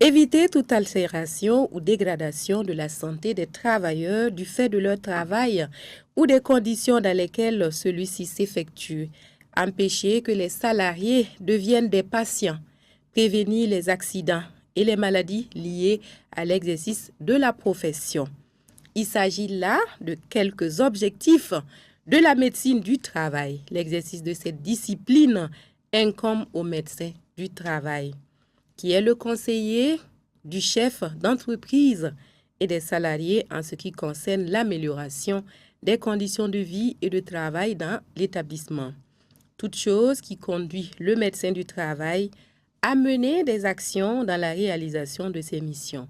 Éviter toute altération ou dégradation de la santé des travailleurs du fait de leur travail ou des conditions dans lesquelles celui-ci s'effectue. Empêcher que les salariés deviennent des patients. Prévenir les accidents et les maladies liées à l'exercice de la profession. Il s'agit là de quelques objectifs de la médecine du travail. L'exercice de cette discipline incombe au médecin du travail, qui est le conseiller du chef d'entreprise et des salariés en ce qui concerne l'amélioration des conditions de vie et de travail dans l'établissement. Toute chose qui conduit le médecin du travail à mener des actions dans la réalisation de ses missions,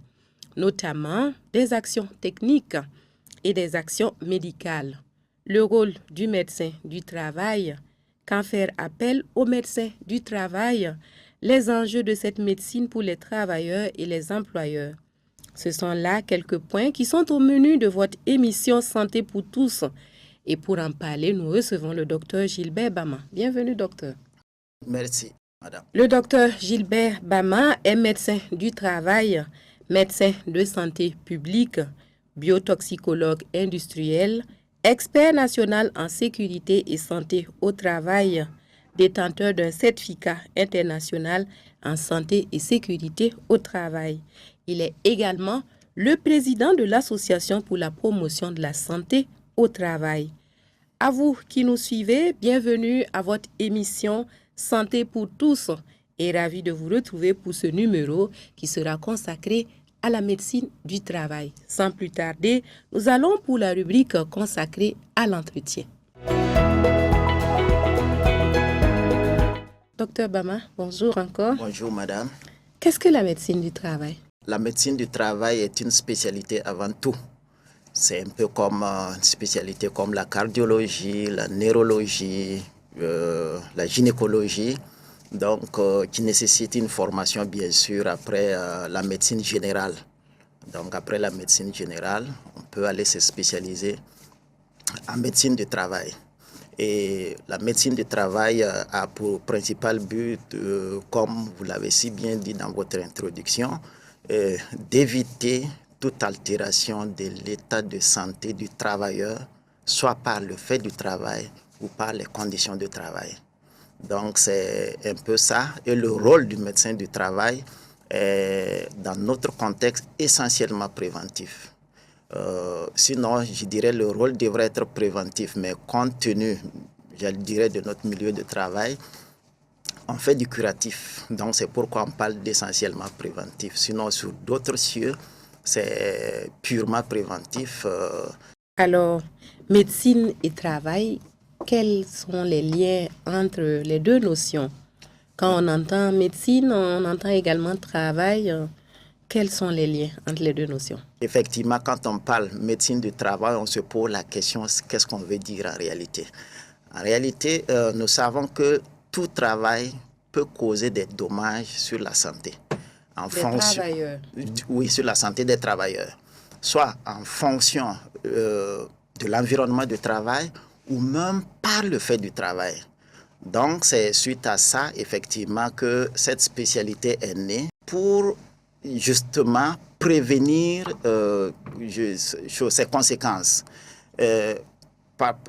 notamment des actions techniques et des actions médicales. Le rôle du médecin du travail, quand faire appel au médecin du travail, les enjeux de cette médecine pour les travailleurs et les employeurs. Ce sont là quelques points qui sont au menu de votre émission Santé pour tous. Et pour en parler, nous recevons le docteur Gilbert Bama. Bienvenue, docteur. Merci, madame. Le docteur Gilbert Bama est médecin du travail, médecin de santé publique, biotoxicologue industriel, expert national en sécurité et santé au travail, détenteur d'un certificat international en santé et sécurité au travail. Il est également le président de l'Association pour la promotion de la santé au travail. À vous qui nous suivez, bienvenue à votre émission Santé pour tous et ravi de vous retrouver pour ce numéro qui sera consacré à la médecine du travail. Sans plus tarder, nous allons pour la rubrique consacrée à l'entretien. Docteur Bama, bonjour encore. Bonjour, madame. Qu'est-ce que la médecine du travail? La médecine du travail est une spécialité avant tout. C'est un peu comme une spécialité comme la cardiologie, la neurologie, la gynécologie, donc qui nécessite une formation bien sûr après la médecine générale. Donc après la médecine générale, on peut aller se spécialiser en médecine du travail. Et la médecine du travail a pour principal but, comme vous l'avez si bien dit dans votre introduction, d'éviter toute altération de l'état de santé du travailleur, soit par le fait du travail ou par les conditions de travail. Donc c'est un peu ça. Et le rôle du médecin du travail est, dans notre contexte, essentiellement préventif. Sinon, je dirais le rôle devrait être préventif, mais compte tenu, je dirais, de notre milieu de travail, on fait du curatif. Donc c'est pourquoi on parle d'essentiellement préventif. Sinon, sur d'autres cieux, c'est purement préventif. Alors, médecine et travail, quels sont les liens entre les deux notions? Quand on entend médecine, on entend également travail. Quels sont les liens entre les deux notions? Effectivement, quand on parle médecine du travail, on se pose la question, qu'est-ce qu'on veut dire en réalité? En réalité, nous savons que tout travail peut causer des dommages sur la santé. Travailleurs. Oui, sur la santé des travailleurs. Soit en fonction de l'environnement de travail ou même par le fait du travail. Donc, c'est suite à ça, effectivement, que cette spécialité est née pour justement prévenir ses conséquences.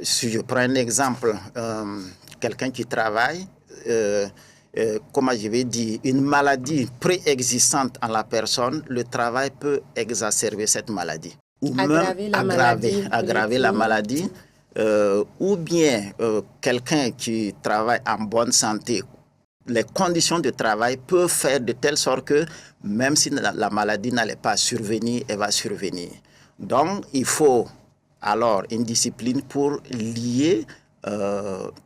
Si je prends un exemple, quelqu'un qui travaille, comment je vais dire, une maladie préexistante en la personne, le travail peut exacerber cette maladie. Ou aggraver même aggraver la maladie. Ou bien quelqu'un qui travaille en bonne santé, les conditions de travail peuvent faire de telle sorte que même si la maladie n'allait pas survenir, elle va survenir. Donc, il faut alors une discipline pour lier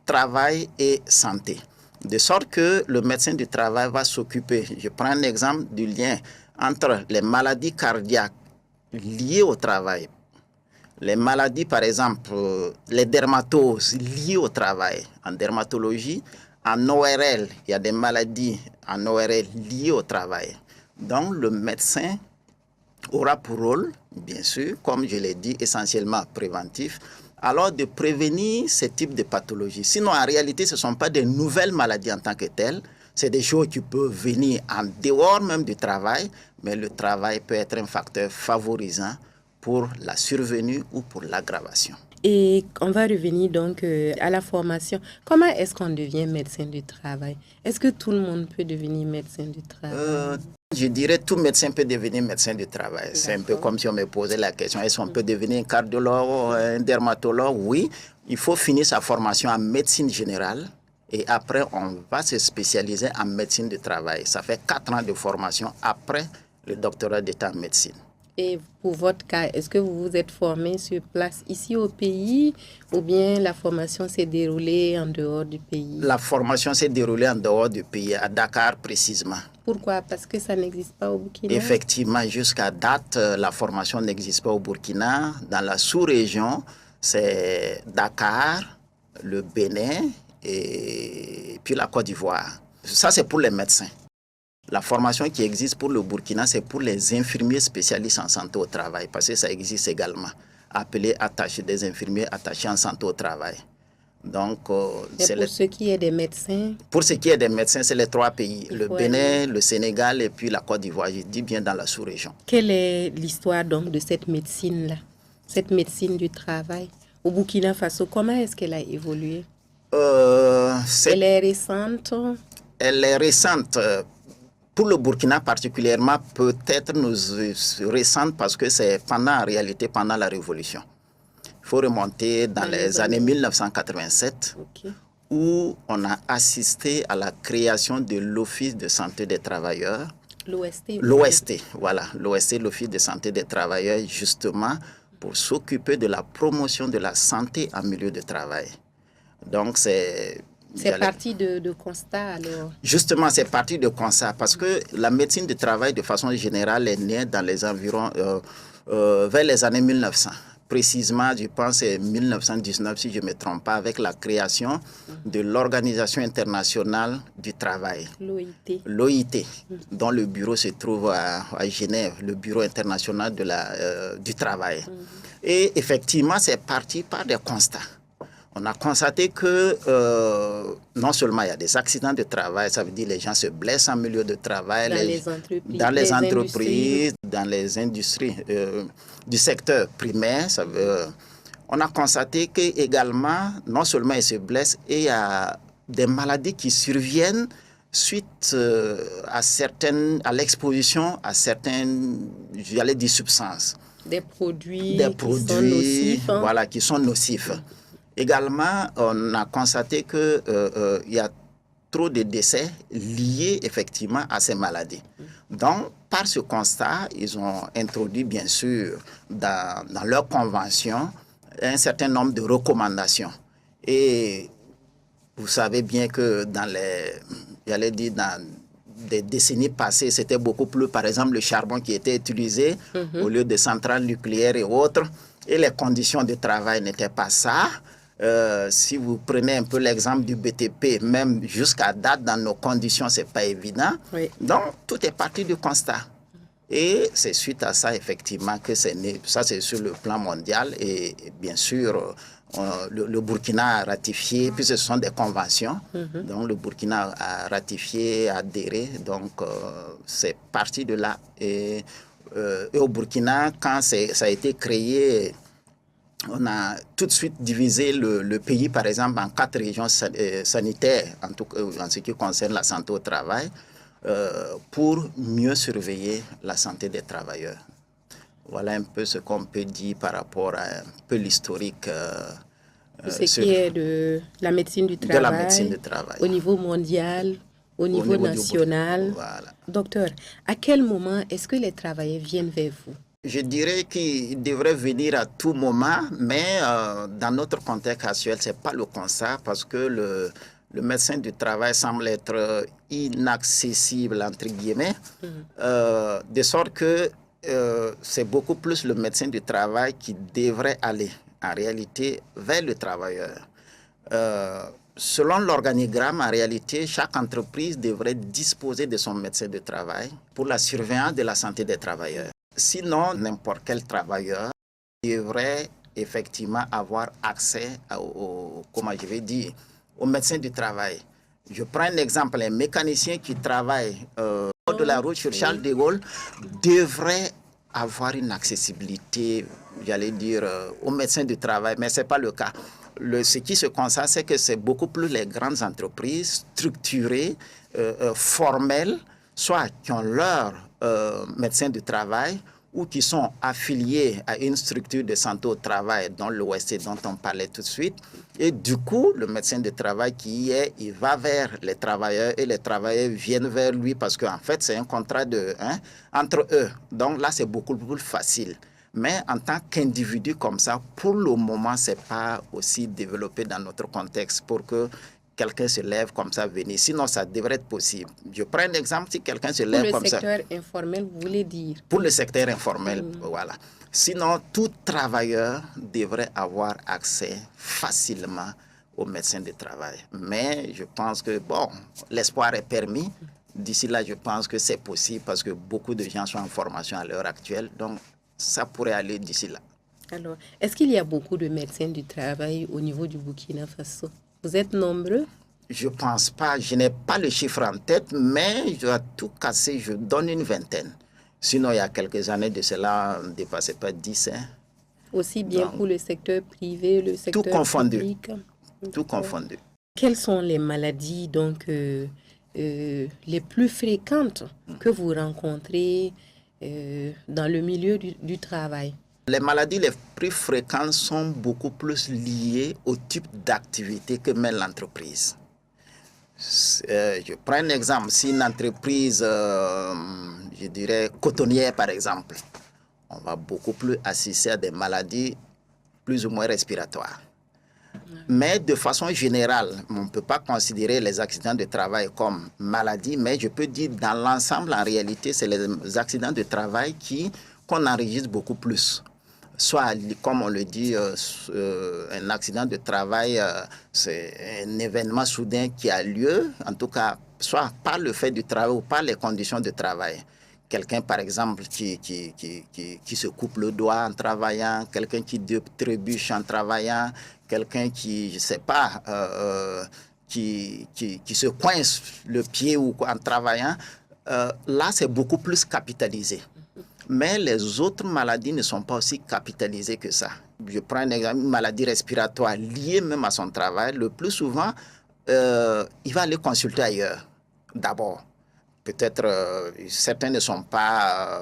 travail et santé. De sorte que le médecin du travail va s'occuper, je prends un exemple du lien entre les maladies cardiaques liées au travail, les maladies par exemple, les dermatoses liées au travail, en dermatologie, en ORL, il y a des maladies en ORL liées au travail. Donc le médecin aura pour rôle, bien sûr, comme je l'ai dit, essentiellement préventif, alors de prévenir ce type de pathologie. Sinon, en réalité, ce ne sont pas des nouvelles maladies en tant que telles, c'est des choses qui peuvent venir en dehors même du travail, mais le travail peut être un facteur favorisant pour la survenue ou pour l'aggravation. Et on va revenir donc à la formation. Comment est-ce qu'on devient médecin du travail? Est-ce que tout le monde peut devenir médecin du travail? Je dirais tout médecin peut devenir médecin du travail. C'est un peu comme si on me posait la question, est-ce qu'on peut devenir un cardiologue, un dermatologue? Oui, il faut finir sa formation en médecine générale et après on va se spécialiser en médecine du travail. Ça fait 4 ans de formation après le doctorat d'état en médecine. Et pour votre cas, est-ce que vous vous êtes formé sur place ici au pays ou bien la formation s'est déroulée en dehors du pays? La formation s'est déroulée en dehors du pays, à Dakar précisément. Pourquoi? Parce que ça n'existe pas au Burkina? Effectivement, jusqu'à date, la formation n'existe pas au Burkina. Dans la sous-région, c'est Dakar, le Bénin et puis la Côte d'Ivoire. Ça, c'est pour les médecins. La formation qui existe pour le Burkina, c'est pour les infirmiers spécialistes en santé au travail, parce que ça existe également, appelés attachés, des infirmiers attachés en santé au travail. Donc, c'est pour ce qui est des médecins? Pour ce qui est des médecins, c'est les 3 pays, le Bénin, le Sénégal et puis la Côte d'Ivoire, je dis bien dans la sous-région. Quelle est l'histoire donc de cette médecine-là, cette médecine du travail? Au Burkina Faso, comment est-ce qu'elle a évolué? Elle est récente? Elle est récente. Pour le Burkina particulièrement, peut-être récente parce que c'est en réalité pendant la Révolution. Il faut remonter dans les années 1987, où on a assisté à la création de l'Office de santé des travailleurs. L'OST, voilà, l'OST, l'Office de santé des travailleurs, justement pour s'occuper de la promotion de la santé en milieu de travail. Donc, c'est parti de constat alors? Justement, c'est parti de constat parce que la médecine du travail, de façon générale, est née dans les environs, vers les années 1900. Précisément, je pense c'est 1919, si je ne me trompe pas, avec la création de l'Organisation internationale du travail. L'OIT, dont le bureau se trouve à Genève, le Bureau international du travail. Et effectivement, c'est parti par des constats. On a constaté que non seulement il y a des accidents de travail, ça veut dire les gens se blessent en milieu de travail, dans les entreprises, dans les industries du secteur primaire. On a constaté qu'également, non seulement ils se blessent, et il y a des maladies qui surviennent suite à l'exposition à certaines, j'allais dire, substances. Des produits qui sont nocifs. Voilà, qui sont nocifs. Également, on a constaté qu'il y a trop de décès liés effectivement à ces maladies. Donc, par ce constat, ils ont introduit bien sûr dans leur convention un certain nombre de recommandations. Et vous savez bien que dans des décennies passées, c'était beaucoup plus, par exemple, le charbon qui était utilisé au lieu de centrales nucléaires et autres. Et les conditions de travail n'étaient pas ça. Si vous prenez un peu l'exemple du BTP, même jusqu'à date, dans nos conditions, ce n'est pas évident. Oui. Donc, tout est parti du constat. Et c'est suite à ça, effectivement, que c'est né. Ça, c'est sur le plan mondial. Et bien sûr, le Burkina a ratifié, puis ce sont des conventions. Donc, le Burkina a ratifié, adhéré. Donc, c'est parti de là. Et au Burkina, quand ça a été créé, on a tout de suite divisé le pays, par exemple, en 4 régions sanitaires, en tout cas en ce qui concerne la santé au travail, pour mieux surveiller la santé des travailleurs. Voilà un peu ce qu'on peut dire par rapport à un peu l'historique. Ce qui est de la médecine du travail, de la médecine du travail. Au niveau mondial, au niveau national. Voilà. Docteur, à quel moment est-ce que les travailleurs viennent vers vous? Je dirais qu'ils devraient venir à tout moment, mais dans notre contexte actuel, ce n'est pas le constat parce que le médecin du travail semble être inaccessible, entre guillemets, de sorte que c'est beaucoup plus le médecin du travail qui devrait aller, en réalité, vers le travailleur. Selon l'organigramme, en réalité, chaque entreprise devrait disposer de son médecin de travail pour la surveillance de la santé des travailleurs. Sinon, n'importe quel travailleur devrait effectivement avoir accès comment je vais dire, aux médecins du travail. Je prends un exemple, un mécanicien qui travaille de la route sur Charles de Gaulle devrait avoir une accessibilité, j'allais dire, aux médecins du travail, mais ce n'est pas le cas. Ce qui se constate, c'est que c'est beaucoup plus les grandes entreprises structurées, formelles, soit qui ont leur médecin du travail ou qui sont affiliés à une structure de santé au travail, dont l'OST dont on parlait tout de suite. Et du coup, le médecin de travail qui y est, il va vers les travailleurs et les travailleurs viennent vers lui parce qu'en fait, c'est un contrat entre eux. Donc là, c'est beaucoup plus facile. Mais en tant qu'individu comme ça, pour le moment, ce n'est pas aussi développé dans notre contexte pour que quelqu'un se lève comme ça, venir. Sinon, ça devrait être possible. Je prends un exemple, si quelqu'un se lève comme ça. Pour le secteur informel, vous voulez dire? Pour le secteur informel, voilà. Sinon, tout travailleur devrait avoir accès facilement au médecin de travail. Mais je pense que, bon, l'espoir est permis. D'ici là, je pense que c'est possible parce que beaucoup de gens sont en formation à l'heure actuelle. Donc, ça pourrait aller d'ici là. Alors, est-ce qu'il y a beaucoup de médecins du travail au niveau du Burkina Faso? Vous êtes nombreux? Je ne pense pas, je n'ai pas le chiffre en tête, mais je dois tout casser, je donne une vingtaine. Sinon, il y a quelques années de cela, on ne dépassait pas 10. Hein. Aussi bien donc, pour le secteur privé, le secteur tout confondu, public? Tout confondu. Quelles sont les maladies donc, les plus fréquentes que vous rencontrez dans le milieu du travail? Les maladies les plus fréquentes sont beaucoup plus liées au type d'activité que mène l'entreprise. Je prends un exemple. Si une entreprise, je dirais, cotonnière par exemple, on va beaucoup plus assister à des maladies plus ou moins respiratoires. Mais de façon générale, on ne peut pas considérer les accidents de travail comme maladies, mais je peux dire dans l'ensemble, en réalité, c'est les accidents de travail qu'on enregistre beaucoup plus. Soit, comme on le dit, un accident de travail, c'est un événement soudain qui a lieu, en tout cas, soit par le fait du travail ou par les conditions de travail. Quelqu'un, par exemple, qui se coupe le doigt en travaillant, quelqu'un qui trébuche en travaillant, quelqu'un qui, je ne sais pas, qui se coince le pied ou en travaillant, là, c'est beaucoup plus capitalisé. Mais les autres maladies ne sont pas aussi capitalisées que ça. Je prends un exemple, une maladie respiratoire liée même à son travail. Le plus souvent, il va aller consulter ailleurs, d'abord. Peut-être certains ne sont pas,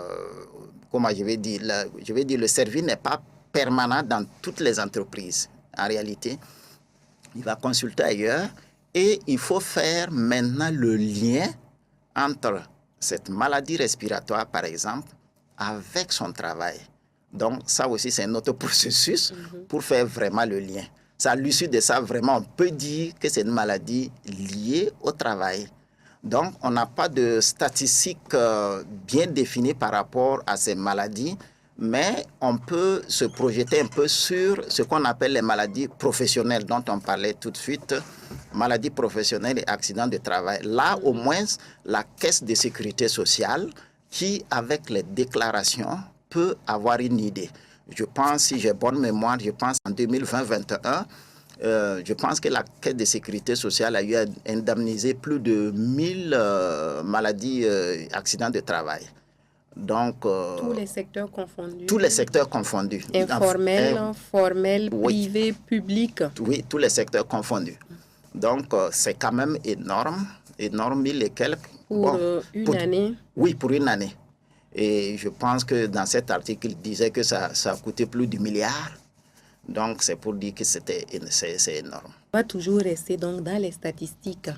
comment je vais dire, le service n'est pas permanent dans toutes les entreprises. En réalité, il va consulter ailleurs et il faut faire maintenant le lien entre cette maladie respiratoire, par exemple, avec son travail. Donc, ça aussi, c'est un autre processus pour faire vraiment le lien. À l'issue de ça, vraiment, on peut dire que c'est une maladie liée au travail. Donc, on n'a pas de statistiques bien définies par rapport à ces maladies, mais on peut se projeter un peu sur ce qu'on appelle les maladies professionnelles, dont on parlait tout de suite, maladies professionnelles et accidents de travail. Là, au moins, la Caisse de sécurité sociale, qui, avec les déclarations, peut avoir une idée. Je pense, si j'ai bonne mémoire, je pense en 2020-2021, je pense que la Caisse de sécurité sociale a eu à indemniser plus de 1000 maladies, accidents de travail. Donc, tous les secteurs confondus. Tous les secteurs confondus. Informel, formel, privé, public. Oui, tous les secteurs confondus. Donc, c'est quand même énorme, 1000 et quelques. Pour une année? Oui, pour une année. Et je pense que dans cet article, il disait que ça a coûté plus du milliard. Donc, c'est pour dire que c'est énorme. On va toujours rester donc dans les statistiques.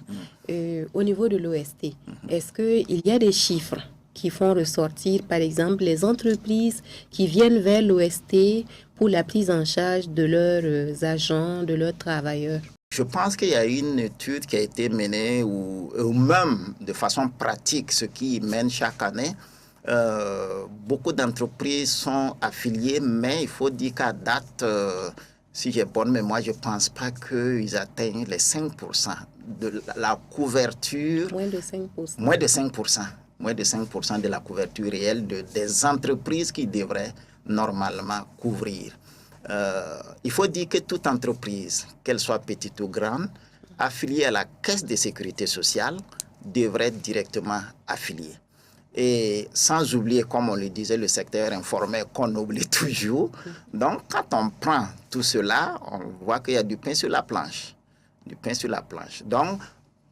Au niveau de l'OST, est-ce qu'il y a des chiffres qui font ressortir, par exemple, les entreprises qui viennent vers l'OST pour la prise en charge de leurs agents, de leurs travailleurs? Je pense qu'il y a une étude qui a été menée, ou même de façon pratique, ce qui mène chaque année. Beaucoup d'entreprises sont affiliées, mais il faut dire qu'à date, si j'ai bonne mémoire, je ne pense pas qu'ils atteignent les 5% de la couverture. Moins de 5%. Moins de 5%. moins de 5% de la couverture réelle des entreprises qui devraient normalement couvrir. Il faut dire que toute entreprise, qu'elle soit petite ou grande, affiliée à la Caisse de sécurité sociale, devrait être directement affiliée. Et sans oublier, comme on le disait, le secteur informel qu'on oublie toujours. Donc, quand on prend tout cela, on voit qu'il y a du pain sur la planche. Du pain sur la planche. Donc,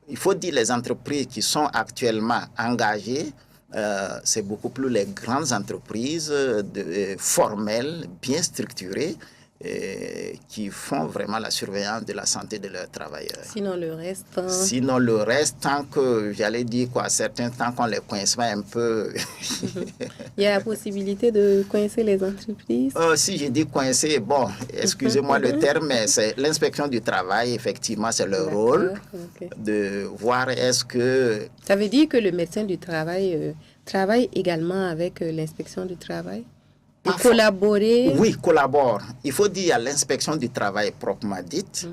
il faut dire les entreprises qui sont actuellement engagées, c'est beaucoup plus les grandes entreprises formelles, bien structurées, qui font vraiment la surveillance de la santé de leurs travailleurs. Sinon le reste... Sinon le reste, tant que, j'allais dire quoi, certains, tant qu'on les coince pas un peu... Il y a la possibilité de coincer les entreprises? Si je dis coincer, bon, excusez-moi le terme, mais c'est l'inspection du travail, effectivement, c'est leur rôle de voir est-ce que... Ça veut dire que le médecin du travail travaille également avec l'inspection du travail? Pour collaborer? Oui, collabore. Il faut dire à l'inspection du travail proprement dite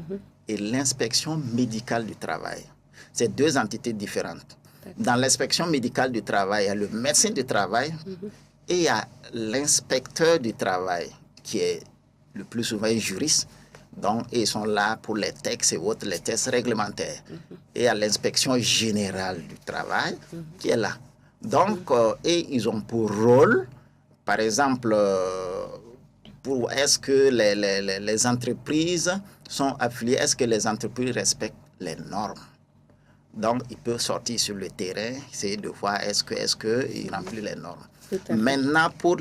et l'inspection médicale du travail. C'est deux entités différentes. Dans l'inspection médicale du travail, il y a le médecin du travail et il y a l'inspecteur du travail qui est le plus souvent un juriste. Donc, ils sont là pour les textes et autres, les tests réglementaires. Et il y a l'inspection générale du travail qui est là. Donc, et ils ont pour rôle, par exemple, est-ce que les entreprises sont affiliées, est-ce que les entreprises respectent les normes? Donc, il peut sortir sur le terrain, essayer de voir est-ce qu'ils remplissent les normes. Maintenant, pour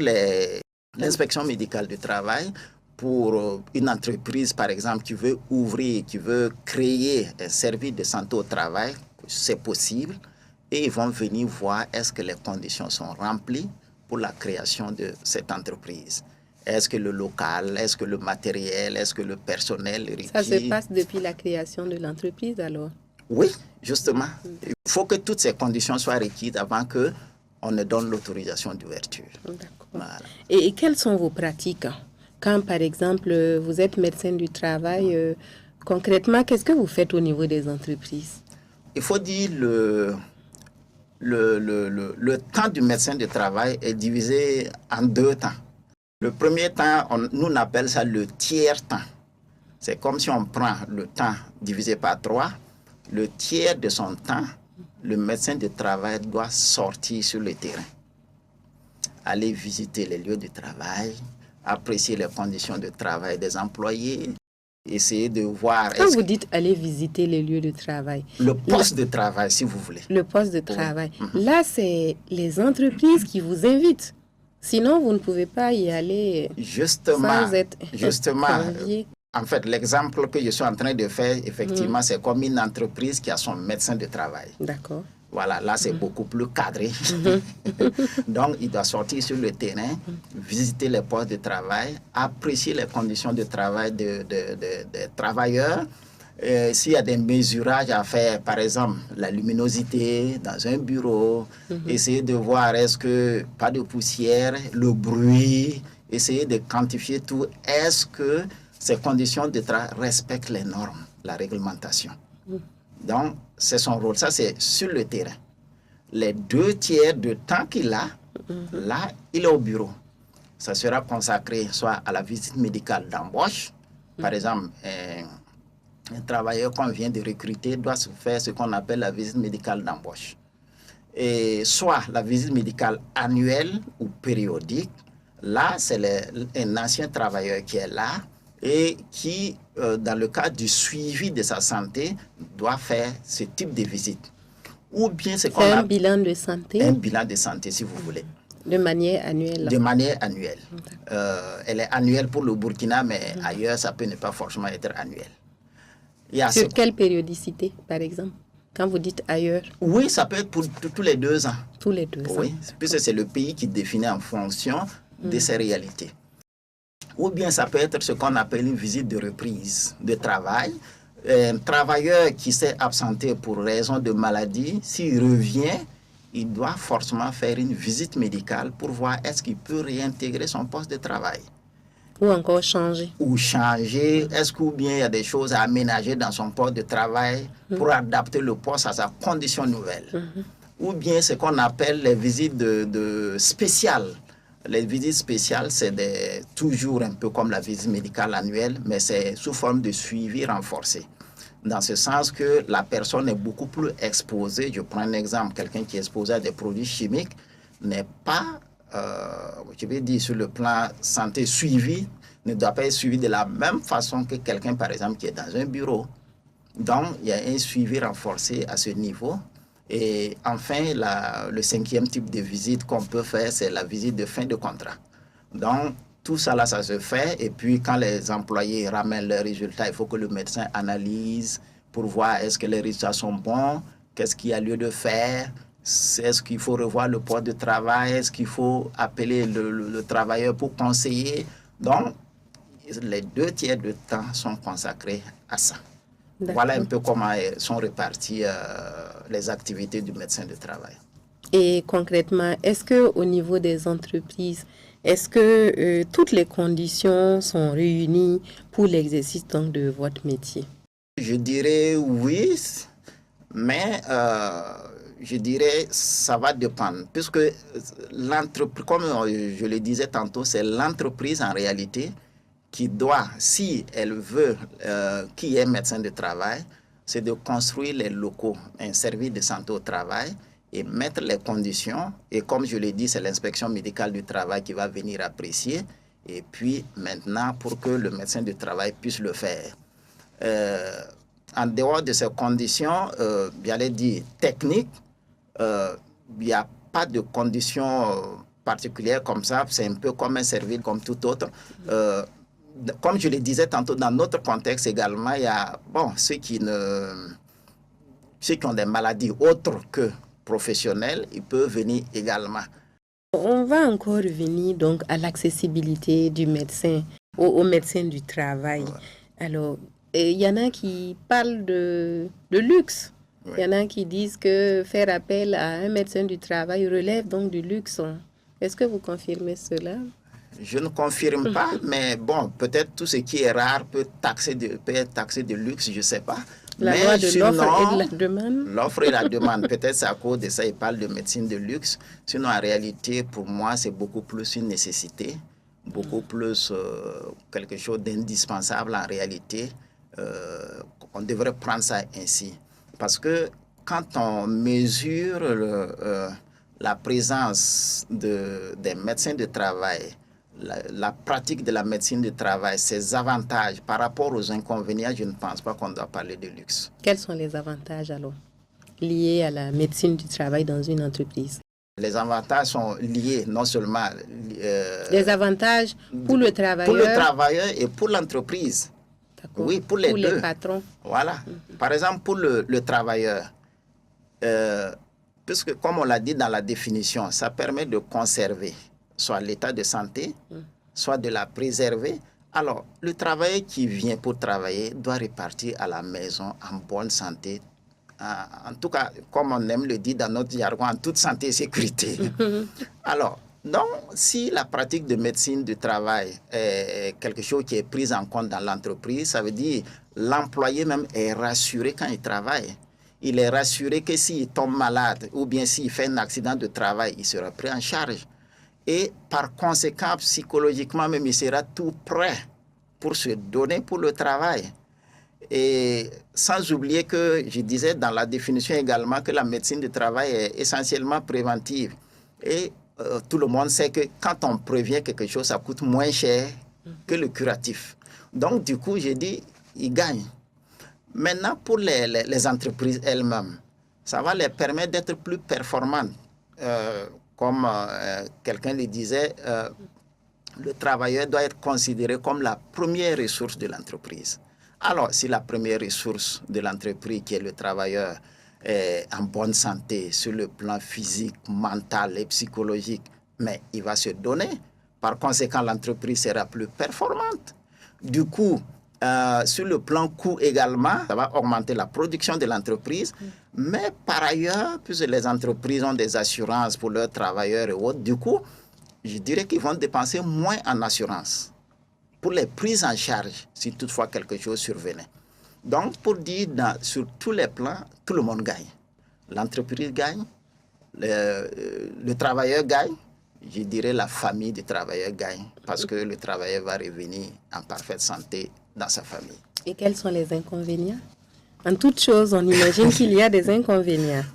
l'inspection médicale du travail, pour une entreprise, par exemple, qui veut ouvrir, qui veut créer un service de santé au travail, c'est possible. Et ils vont venir voir est-ce que les conditions sont remplies pour la création de cette entreprise. Est-ce que le local, est-ce que le matériel, est-ce que le personnel requis... Ça se passe depuis la création de l'entreprise alors? Oui, justement. Il faut que toutes ces conditions soient requises avant qu'on ne donne l'autorisation d'ouverture. D'accord. Voilà. Et quelles sont vos pratiques? Quand, par exemple, vous êtes médecin du travail, concrètement, qu'est-ce que vous faites au niveau des entreprises? Il faut dire le temps du médecin du travail est divisé en deux temps. Le premier temps, nous on appelle ça le tiers-temps. C'est comme si on prend le temps divisé par 3. Le tiers de son temps, le médecin du travail doit sortir sur le terrain, aller visiter les lieux de travail, apprécier les conditions de travail des employés, essayer de voir... Quand vous dites aller visiter les lieux de travail... Le poste de travail, si vous voulez. Le poste de travail. Oui. Là, c'est les entreprises qui vous invitent. Sinon, vous ne pouvez pas y aller sans être convié. En fait, l'exemple que je suis en train de faire, effectivement, c'est comme une entreprise qui a son médecin de travail. D'accord. Voilà, là, c'est beaucoup plus cadré. Donc, il doit sortir sur le terrain, visiter les postes de travail, apprécier les conditions de travail des travailleurs. S'il y a des mesurages à faire, par exemple, la luminosité dans un bureau, essayer de voir est-ce que pas de poussière, le bruit, essayer de quantifier tout. Est-ce que ces conditions de travail respectent les normes, la réglementation? Donc, c'est son rôle. Ça, c'est sur le terrain. Les 2 tiers de temps qu'il a, là, il est au bureau. Ça sera consacré soit à la visite médicale d'embauche. Par exemple, un travailleur qu'on vient de recruter doit se faire ce qu'on appelle la visite médicale d'embauche. Et soit la visite médicale annuelle ou périodique. Là, c'est un ancien travailleur qui est là et qui, dans le cadre du suivi de sa santé, doit faire ce type de visite. Ou bien c'est un bilan de santé. Un bilan de santé, si vous voulez. De manière annuelle. De manière annuelle. Elle est annuelle pour le Burkina, mais ailleurs, ça peut ne pas forcément être annuel. Sur quelle périodicité, par exemple? Quand vous dites ailleurs? Oui, ça peut être pour tous les 2 ans. Tous les 2 ans. Oui, puisque c'est le pays qui définit en fonction de ses réalités. Ou bien ça peut être ce qu'on appelle une visite de reprise de travail. Un travailleur qui s'est absenté pour raison de maladie, s'il revient, il doit forcément faire une visite médicale pour voir est-ce qu'il peut réintégrer son poste de travail. Ou encore changer. Ou changer. Est-ce qu'il y a des choses à aménager dans son poste de travail pour adapter le poste à sa condition nouvelle. ou bien ce qu'on appelle les visites spéciales. Les visites spéciales, c'est toujours un peu comme la visite médicale annuelle, mais c'est sous forme de suivi renforcé. Dans ce sens que la personne est beaucoup plus exposée. Je prends un exemple, quelqu'un qui est exposé à des produits chimiques n'est pas, je vais dire, sur le plan santé suivi, ne doit pas être suivi de la même façon que quelqu'un, par exemple, qui est dans un bureau. Donc, il y a un suivi renforcé à ce niveau. Et enfin, le cinquième type de visite qu'on peut faire, c'est la visite de fin de contrat. Donc, tout ça, là, ça se fait. Et puis, quand les employés ramènent leurs résultats, il faut que le médecin analyse pour voir est-ce que les résultats sont bons, qu'est-ce qu'il y a lieu de faire, est-ce qu'il faut revoir le poids de travail, est-ce qu'il faut appeler le travailleur pour conseiller. Donc, les 2 tiers de temps sont consacrés à ça. Voilà un peu comment sont réparties les activités du médecin de travail. Et concrètement, est-ce qu'au niveau des entreprises, est-ce que toutes les conditions sont réunies pour l'exercice donc, de votre métier? Je dirais oui, mais je dirais ça va dépendre. Puisque l'entreprise, comme je le disais tantôt, c'est l'entreprise en réalité qui doit, si elle veut qui est médecin de travail, c'est de construire les locaux, un service de santé au travail et mettre les conditions. Et comme je l'ai dit, c'est l'inspection médicale du travail qui va venir apprécier. Et puis maintenant, pour que le médecin de travail puisse le faire. En dehors de ces conditions, j'allais dire techniques, il n'y a pas de conditions particulières comme ça. C'est un peu comme un service comme tout autre. Comme je le disais tantôt, dans notre contexte également, il y a ceux qui ont des maladies autres que professionnelles, ils peuvent venir également. On va encore revenir donc à l'accessibilité du médecin, au médecin du travail. Ouais. Alors, il y en a qui parlent de luxe. Il y en a qui disent que faire appel à un médecin du travail relève donc du luxe. Est-ce que vous confirmez cela? Je ne confirme pas, mais bon, peut-être tout ce qui est rare peut être taxé de luxe, je ne sais pas. La loi de l'offre et de la demande. L'offre et la demande, peut-être c'est à cause de ça, ils parlent de médecine de luxe. Sinon, en réalité, pour moi, c'est beaucoup plus une nécessité, beaucoup plus quelque chose d'indispensable en réalité. On devrait prendre ça ainsi. Parce que quand on mesure la présence des médecins de travail, la pratique de la médecine du travail, ses avantages par rapport aux inconvénients, je ne pense pas qu'on doit parler de luxe. Quels sont les avantages alors liés à la médecine du travail dans une entreprise? Les avantages sont liés non seulement... les avantages pour le travailleur. Pour le travailleur et pour l'entreprise. Oui, pour les deux. Les patrons. Voilà. Par exemple, pour le travailleur, puisque comme on l'a dit dans la définition, ça permet de conserver soit l'état de santé, soit de la préserver. Alors, le travailleur qui vient pour travailler doit repartir à la maison en bonne santé. En tout cas, comme on aime le dire dans notre jargon, en toute santé et sécurité. Alors, donc, si la pratique de médecine du travail est quelque chose qui est pris en compte dans l'entreprise, ça veut dire l'employé même est rassuré quand il travaille. Il est rassuré que s'il tombe malade ou bien s'il fait un accident de travail, il sera pris en charge. Et par conséquent, psychologiquement même, il sera tout prêt pour se donner pour le travail. Et sans oublier que je disais dans la définition également que la médecine du travail est essentiellement préventive. Et tout le monde sait que quand on prévient quelque chose, ça coûte moins cher que le curatif. Donc, du coup, j'ai dit, ils gagnent. Maintenant, pour les entreprises elles-mêmes, ça va les permettre d'être plus performantes. Comme quelqu'un le disait, le travailleur doit être considéré comme la première ressource de l'entreprise. Alors, si la première ressource de l'entreprise, qui est le travailleur, est en bonne santé sur le plan physique, mental et psychologique, mais il va se donner. Par conséquent, l'entreprise sera plus performante. Du coup, sur le plan coût également, ça va augmenter la production de l'entreprise. Mais par ailleurs, puisque les entreprises ont des assurances pour leurs travailleurs et autres, du coup, je dirais qu'ils vont dépenser moins en assurance pour les prises en charge si toutefois quelque chose survenait. Donc, pour dire, sur tous les plans, tout le monde gagne. L'entreprise gagne, le travailleur gagne, je dirais la famille du travailleur gagne parce que le travailleur va revenir en parfaite santé dans sa famille. Et quels sont les inconvénients? En toute chose, on imagine qu'il y a des inconvénients.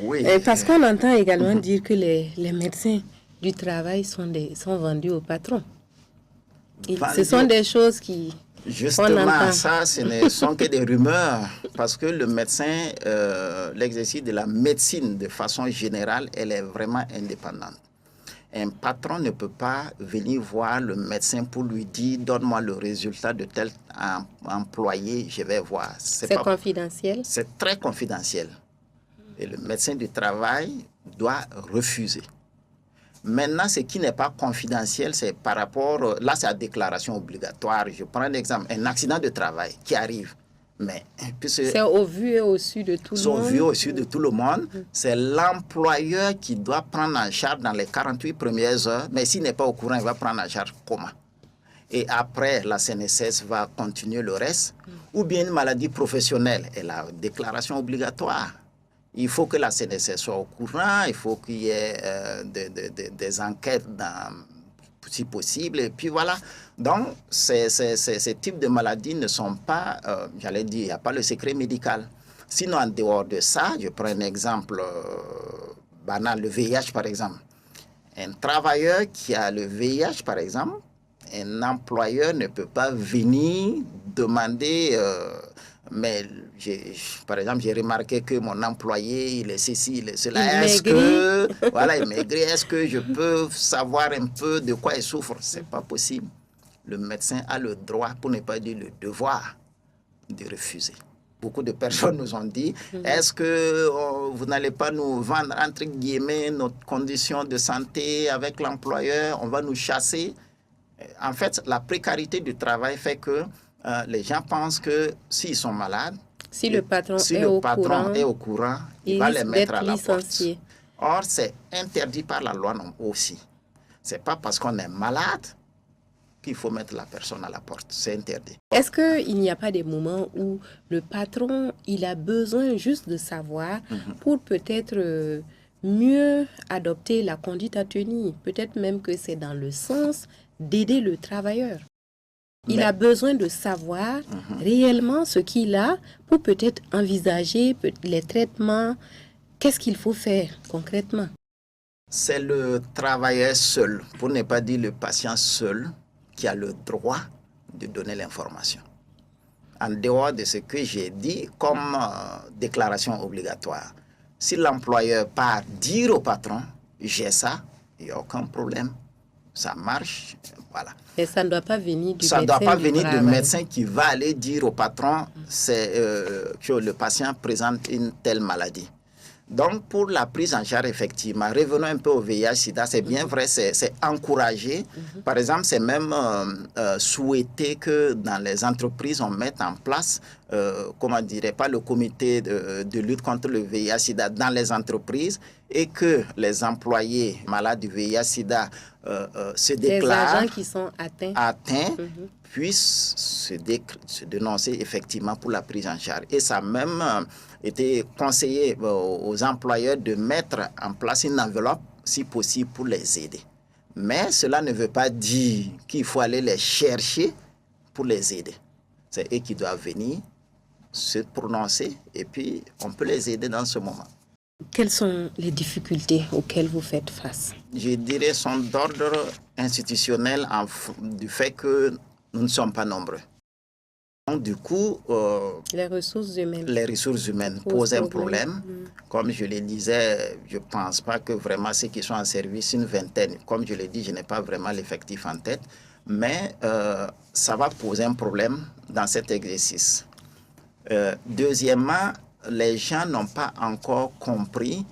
Oui. Parce qu'on entend également dire que les médecins du travail sont vendus au patron. Ce sont des choses qui... Justement, ça, ce ne sont que des rumeurs, parce que le médecin, l'exercice de la médecine de façon générale, elle est vraiment indépendante. Un patron ne peut pas venir voir le médecin pour lui dire « donne-moi le résultat de tel employé, je vais voir ». C'est confidentiel? C'est très confidentiel. Et le médecin du travail doit refuser. Maintenant, ce qui n'est pas confidentiel, c'est par rapport... Là, c'est la déclaration obligatoire. Je prends un exemple, un accident de travail qui arrive. Mais c'est au vu et au su de tout le monde. C'est au vu et au su de tout le monde. C'est l'employeur qui doit prendre en charge dans les 48 premières heures. Mais s'il n'est pas au courant, il va prendre en charge comment? Et après, la CNSS va continuer le reste. Ou bien une maladie professionnelle et la déclaration obligatoire. Il faut que la CNSS soit au courant, il faut qu'il y ait des enquêtes, si possible, et puis voilà. Donc, ces types de maladies ne sont pas, j'allais dire, il n'y a pas le secret médical. Sinon, en dehors de ça, je prends un exemple banal, le VIH par exemple. Un travailleur qui a le VIH par exemple, un employeur ne peut pas venir demander... mais par exemple, j'ai remarqué que mon employé, il est ceci, il est cela. Est-ce que, voilà, il maigrit. Est-ce que je peux savoir un peu de quoi il souffre? C'est pas possible. Le médecin a le droit, pour ne pas dire le devoir, de refuser. Beaucoup de personnes nous ont dit, est-ce que vous n'allez pas nous vendre, entre guillemets, notre condition de santé avec l'employeur? On va nous chasser. En fait, la précarité du travail fait que les gens pensent que s'ils sont malades, si le patron est au courant, il va les mettre à la licencié. Porte. Or, c'est interdit par la loi aussi. Ce n'est pas parce qu'on est malade qu'il faut mettre la personne à la porte. C'est interdit. Est-ce qu'il n'y a pas des moments où le patron, il a besoin juste de savoir pour peut-être mieux adopter la conduite à tenir? Peut-être même que c'est dans le sens d'aider le travailleur. Il a besoin de savoir réellement ce qu'il a pour peut-être envisager les traitements. Qu'est-ce qu'il faut faire concrètement? C'est le travailleur seul, pour ne pas dire le patient seul, qui a le droit de donner l'information. En dehors de ce que j'ai dit comme déclaration obligatoire. Si l'employeur part dire au patron, j'ai ça, il n'y a aucun problème. Ça marche, voilà. Et ça ne doit pas venir du médecin. Ça ne doit pas venir du médecin qui va aller dire au patron que le patient présente une telle maladie. Donc, pour la prise en charge, effectivement, revenons un peu au VIH-Sida, c'est bien vrai, c'est encouragé. Par exemple, c'est même souhaité que dans les entreprises, on mette en place, comment dirais pas, le comité de lutte contre le VIH-Sida dans les entreprises et que les employés malades du VIH-Sida se déclarent. Les agents qui sont atteints. Puissent se dénoncer effectivement pour la prise en charge. Et ça a même été conseillé aux employeurs de mettre en place une enveloppe, si possible, pour les aider. Mais cela ne veut pas dire qu'il faut aller les chercher pour les aider. C'est eux qui doivent venir se prononcer et puis on peut les aider dans ce moment. Quelles sont les difficultés auxquelles vous faites face? Je dirais sont d'ordre institutionnel du fait que nous ne sommes pas nombreux. Donc, du coup, les ressources humaines posent un problème. Comme je le disais, je ne pense pas que vraiment ceux qui sont en service, une vingtaine, comme je l'ai dit, je n'ai pas vraiment l'effectif en tête, mais ça va poser un problème dans cet exercice. Deuxièmement, les gens n'ont pas encore compris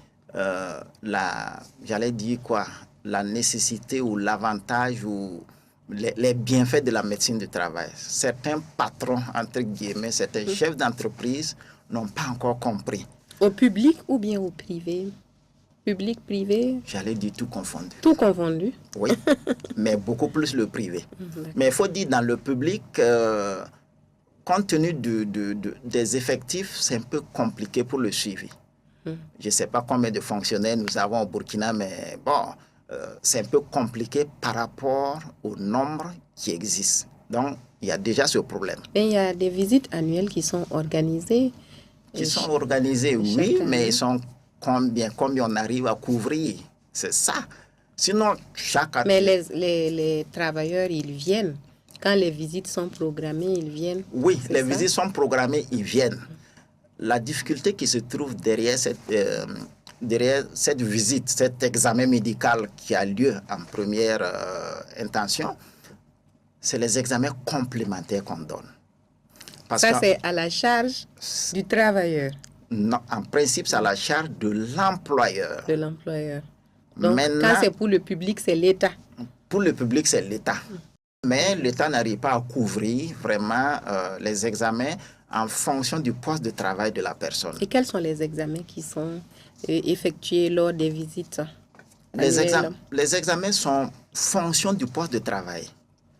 j'allais dire quoi, la nécessité ou l'avantage ou les bienfaits de la médecine du travail. Certains patrons, entre guillemets, certains chefs d'entreprise n'ont pas encore compris. Au public ou bien au privé? Public, privé? J'allais dire tout confondu. Tout confondu? Oui, mais beaucoup plus le privé. Mais il faut dire, dans le public, compte tenu des effectifs, c'est un peu compliqué pour le suivi. Je ne sais pas combien de fonctionnaires nous avons au Burkina, mais bon, c'est un peu compliqué par rapport au nombre qui existe. Donc, il y a déjà ce problème. Et il y a des visites annuelles qui sont organisées. Qui sont organisées, oui, mais ils sont combien on arrive à couvrir. C'est ça. Sinon, chaque année... Mais les travailleurs, ils viennent. Quand les visites sont programmées, ils viennent. Oui, les visites sont programmées, ils viennent. La difficulté qui se trouve derrière cette visite, cet examen médical qui a lieu en première intention, c'est les examens complémentaires qu'on donne. Parce ça, c'est à la charge du travailleur. Non, en principe, c'est à la charge de l'employeur. De l'employeur. Donc, maintenant, quand c'est pour le public, c'est l'État. Pour le public, c'est l'État. Mais l'État n'arrive pas à couvrir vraiment les examens en fonction du poste de travail de la personne. Et quels sont les examens qui sont effectués lors des visites? Les examens sont fonction du poste de travail.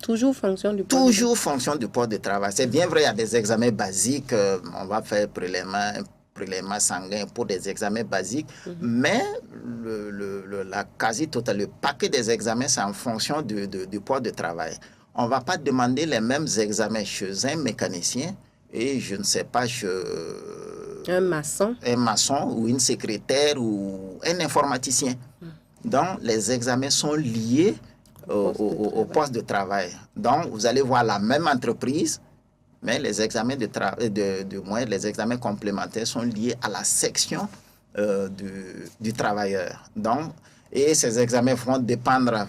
Toujours fonction du poste Toujours fonction du poste de travail. C'est bien vrai, il y a des examens basiques. On va faire prélèvement sanguin pour des examens basiques. Mais la quasi-totale, le paquet des examens, c'est en fonction du poste de travail. On ne va pas demander les mêmes examens chez un mécanicien et je ne sais pas chez un maçon ou une secrétaire ou un informaticien. Donc, les examens sont liés au poste de travail. Donc, vous allez voir la même entreprise, mais les examens les examens complémentaires sont liés à la section du travailleur. Donc, et ces examens vont dépendre,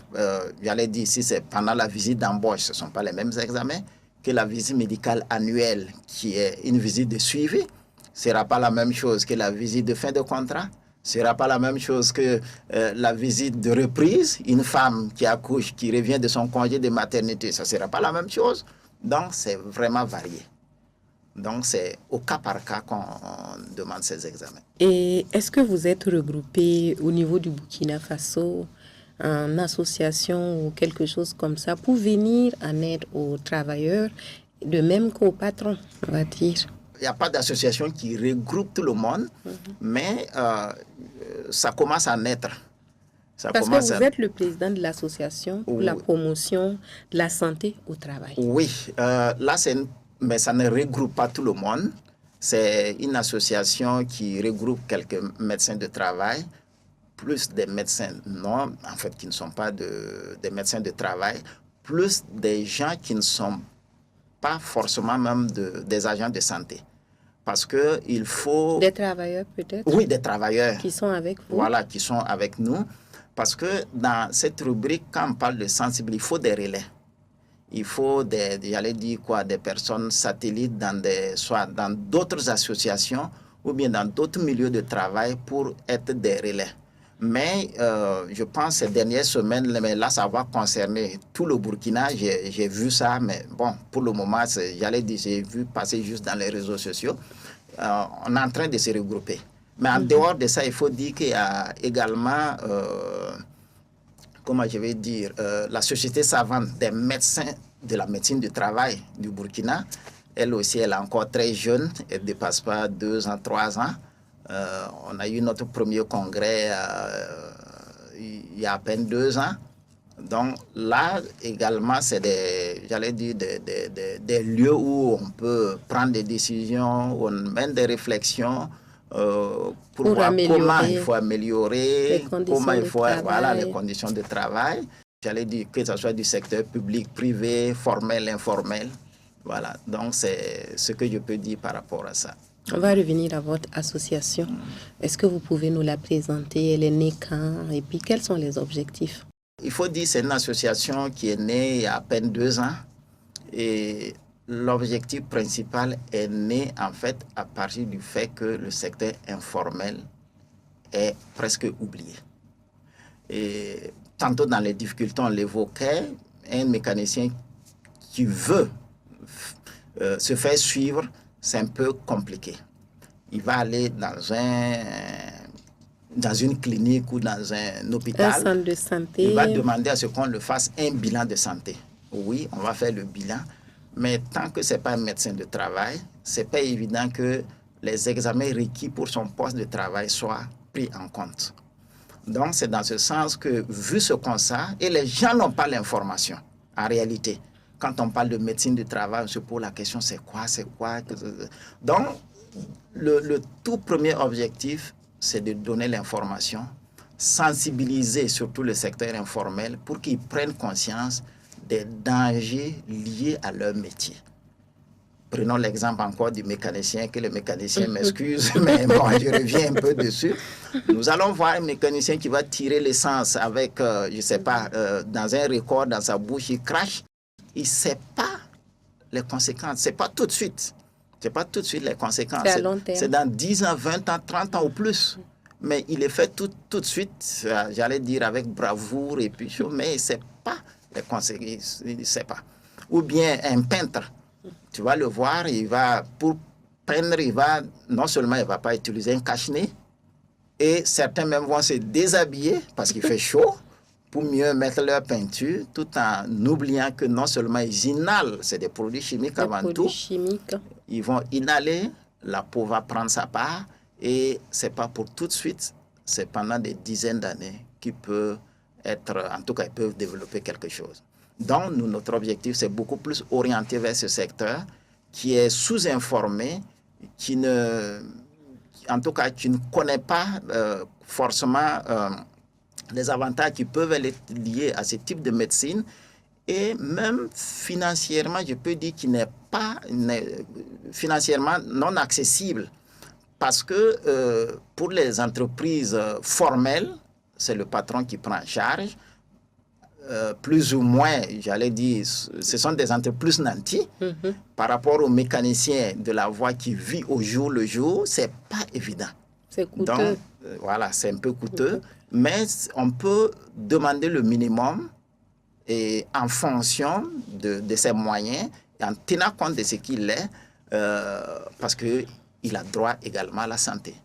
j'allais dire, si c'est pendant la visite d'embauche, ce ne sont pas les mêmes examens que la visite médicale annuelle, qui est une visite de suivi. Ce ne sera pas la même chose que la visite de fin de contrat. Ce ne sera pas la même chose que la visite de reprise. Une femme qui accouche, qui revient de son congé de maternité, ça ne sera pas la même chose. Donc, c'est vraiment varié. Donc, c'est au cas par cas qu'on demande ces examens. Et est-ce que vous êtes regroupé au niveau du Burkina Faso en association ou quelque chose comme ça pour venir en aide aux travailleurs, de même qu'aux patrons, on va dire? Il n'y a pas d'association qui regroupe tout le monde, mais ça commence à naître. Parce que vous êtes le président de l'association pour la promotion de la santé au travail. Oui, là, mais ça ne regroupe pas tout le monde. C'est une association qui regroupe quelques médecins de travail, plus des médecins non, en fait, qui ne sont pas des médecins de travail, plus des gens qui ne sont pas forcément même des agents de santé. Parce qu'il faut... Des travailleurs peut-être? Oui, des travailleurs. Qui sont avec vous? Voilà, qui sont avec nous. Parce que dans cette rubrique, quand on parle de sensibilité, il faut des relais. Il faut des personnes satellites soit dans d'autres associations ou bien dans d'autres milieux de travail pour être des relais. Mais je pense que ces dernières semaines, là, ça va concerner tout le Burkina. J'ai vu ça, mais bon, pour le moment, j'ai vu passer juste dans les réseaux sociaux. On est en train de se regrouper. Mais en dehors de ça, il faut dire qu'il y a également, comment je vais dire, la société savante des médecins de la médecine du travail du Burkina. Elle aussi, elle est encore très jeune. Elle ne dépasse pas 2 ans, 3 ans. On a eu notre premier congrès il y a à peine 2 ans. Donc là, également, c'est des lieux où on peut prendre des décisions, où on mène des réflexions pour voir comment il faut améliorer, comment il faut, les conditions de travail. J'allais dire que ce soit du secteur public, privé, formel, informel. Voilà, donc c'est ce que je peux dire par rapport à ça. On va revenir à votre association. Est-ce que vous pouvez nous la présenter? Elle est née quand? Et puis, quels sont les objectifs? Il faut dire que c'est une association qui est née il y a à peine 2 ans. Et l'objectif principal est né, en fait, à partir du fait que le secteur informel est presque oublié. Et tantôt dans les difficultés, on l'évoquait, un mécanicien qui veut se faire suivre, c'est un peu compliqué. Il va aller dans une clinique ou dans un hôpital. Un centre de santé. Il va demander à ce qu'on le fasse un bilan de santé. Oui, on va faire le bilan, mais tant que ce n'est pas un médecin de travail, ce n'est pas évident que les examens requis pour son poste de travail soient pris en compte. Donc, c'est dans ce sens que, vu ce constat, et les gens n'ont pas l'information, en réalité. Quand on parle de médecine du travail, on se pose la question, c'est quoi? Donc, le tout premier objectif, c'est de donner l'information, sensibiliser surtout le secteur informel pour qu'ils prennent conscience des dangers liés à leur métier. Prenons l'exemple encore du mécanicien, que le mécanicien m'excuse, mais bon, je reviens un peu dessus. Nous allons voir un mécanicien qui va tirer l'essence avec, je ne sais pas, dans un record, dans sa bouche, il crache. Il ne sait pas les conséquences. Ce n'est pas tout de suite. Ce n'est pas tout de suite les conséquences. C'est à long terme. C'est dans 10 ans, 20 ans, 30 ans ou plus. Mais il est fait tout de suite, j'allais dire avec bravoure et puis mais il ne sait pas les conséquences. Il ne sait pas. Ou bien un peintre. Tu vas le voir, pour peindre, non seulement il ne va pas utiliser un cache-nez, et certains même vont se déshabiller parce qu'il fait chaud pour mieux mettre leur peinture, tout en oubliant que non seulement ils inhalent, c'est des produits chimiques avant tout, ils vont inhaler, la peau va prendre sa part, et ce n'est pas pour tout de suite, c'est pendant des dizaines d'années qu'ils peuvent en tout cas, ils peuvent développer quelque chose. Donc, notre objectif, c'est beaucoup plus orienté vers ce secteur qui est sous-informé, en tout cas, qui ne connaît pas forcément les avantages qui peuvent être liés à ce type de médecine, et même financièrement, je peux dire qu'il n'est pas financièrement non accessible, parce que pour les entreprises formelles, c'est le patron qui prend en charge. Plus ou moins, j'allais dire, ce sont des entreprises nantis. Par rapport aux mécaniciens de la voie qui vit au jour le jour, c'est pas évident. C'est coûteux. Donc, voilà, c'est un peu coûteux, mais on peut demander le minimum et en fonction de ses moyens, et en tenant compte de ce qu'il est, parce qu'il a droit également à la santé.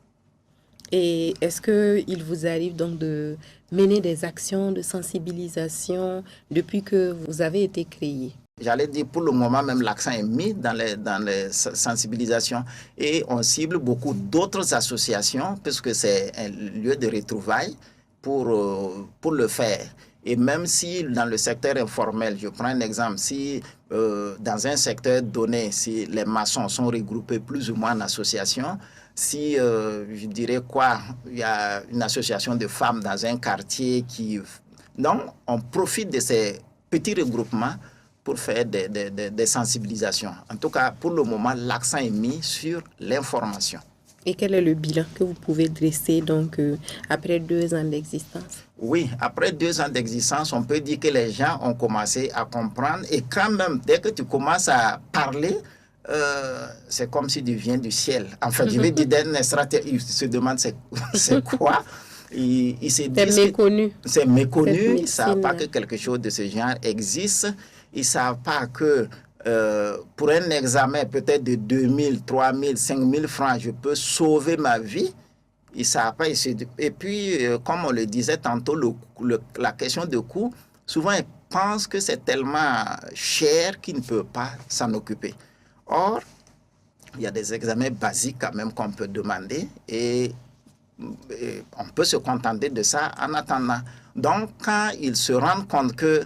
Et est-ce qu'il vous arrive donc de mener des actions de sensibilisation depuis que vous avez été créé? J'allais dire, pour le moment, même l'accent est mis dans les sensibilisations, et on cible beaucoup d'autres associations puisque c'est un lieu de retrouvailles pour le faire. Et même si dans le secteur informel, je prends un exemple, si dans un secteur donné, si les maçons sont regroupés plus ou moins en association, si, je dirais il y a une association de femmes dans un quartier Donc, on profite de ces petits regroupements pour faire des sensibilisations. En tout cas, pour le moment, l'accent est mis sur l'information. Et quel est le bilan que vous pouvez dresser donc, après 2 ans d'existence? Oui, après 2 ans d'existence, on peut dire que les gens ont commencé à comprendre. Et quand même, dès que tu commences à parler, c'est comme si tu viens du ciel. En fait, je vais dire d'un extraterrestre, il se demande c'est quoi. C'est méconnu. C'est méconnu, ils ne savent pas que quelque chose de ce genre existe. Ils ne savent pas que pour un examen peut-être de 2 000, 3 000, 5 000 francs, je peux sauver ma vie. Ils ne savent pas. Et puis, comme on le disait tantôt, la question de coût, souvent ils pensent que c'est tellement cher qu'ils ne peuvent pas s'en occuper. Or, il y a des examens basiques quand même qu'on peut demander et on peut se contenter de ça en attendant. Donc, quand ils se rendent compte que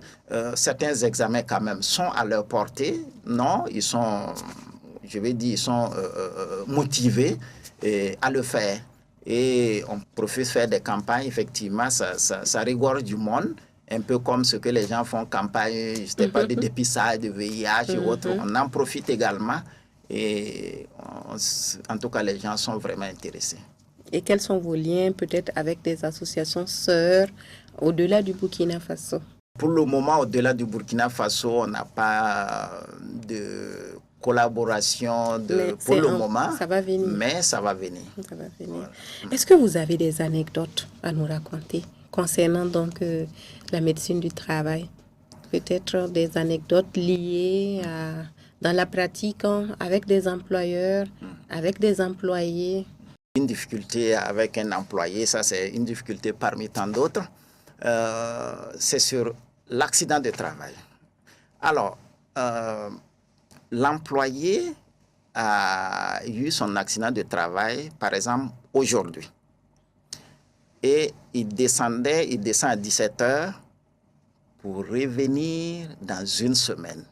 certains examens quand même sont à leur portée, non, ils sont, je vais dire, ils sont motivés à le faire. Et on profite de faire des campagnes, effectivement, ça rigole du monde, un peu comme ce que les gens font campagne, je sais pas, de dépistage, de VIH et autres. On en profite également et en tout cas, les gens sont vraiment intéressés. Et quels sont vos liens peut-être avec des associations sœurs au-delà du Burkina Faso? Pour le moment, au-delà du Burkina Faso, on n'a pas de collaboration pour le moment. Ça va venir. Mais ça va venir. Ça va venir. Voilà. Est-ce que vous avez des anecdotes à nous raconter concernant donc la médecine du travail? Peut-être des anecdotes liées dans la pratique avec des employeurs, avec des employés? Une difficulté avec un employé, ça c'est une difficulté parmi tant d'autres, c'est sur l'accident de travail. Alors, l'employé a eu son accident de travail, par exemple, aujourd'hui. Et il descend à 17 heures pour revenir dans une semaine.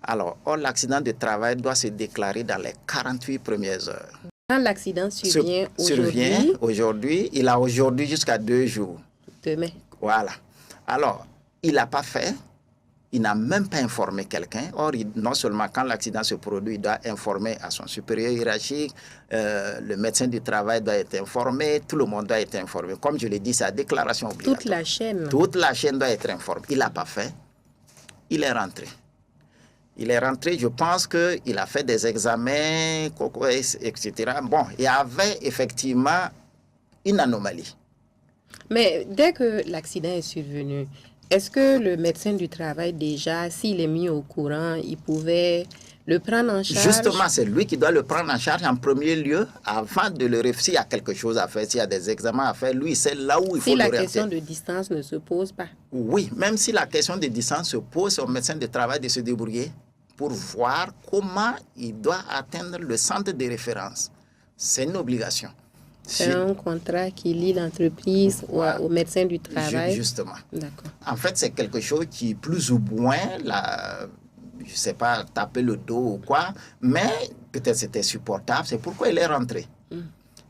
Alors, l'accident de travail doit se déclarer dans les 48 premières heures. Quand l'accident survient aujourd'hui, il a aujourd'hui jusqu'à 2 jours. Demain. Voilà. Alors, il n'a pas fait, il n'a même pas informé quelqu'un. Or, non seulement quand l'accident se produit, il doit informer à son supérieur hiérarchique, le médecin du travail doit être informé, tout le monde doit être informé. Comme je l'ai dit, c'est la déclaration obligatoire. Toute la chaîne. Toute la chaîne doit être informée. Il n'a pas fait, il est rentré. Il est rentré, je pense qu'il a fait des examens, etc. Bon, il y avait effectivement une anomalie. Mais dès que l'accident est survenu, est-ce que le médecin du travail, déjà, s'il est mis au courant, il pouvait le prendre en charge? Justement, c'est lui qui doit le prendre en charge en premier lieu, avant de le réfléchir. S'il y a quelque chose à faire, s'il y a des examens à faire, lui, c'est là où il faut le Si la question de distance ne se pose pas. Oui, même si la question de distance se pose, c'est au médecin du travail de se débrouiller pour voir comment il doit atteindre le centre de référence. C'est une obligation. C'est un contrat qui lie l'entreprise au médecin du travail. Justement. D'accord. En fait, c'est quelque chose qui, plus ou moins, je ne sais pas, taper le dos ou quoi, mais peut-être c'était supportable. C'est pourquoi il est rentré.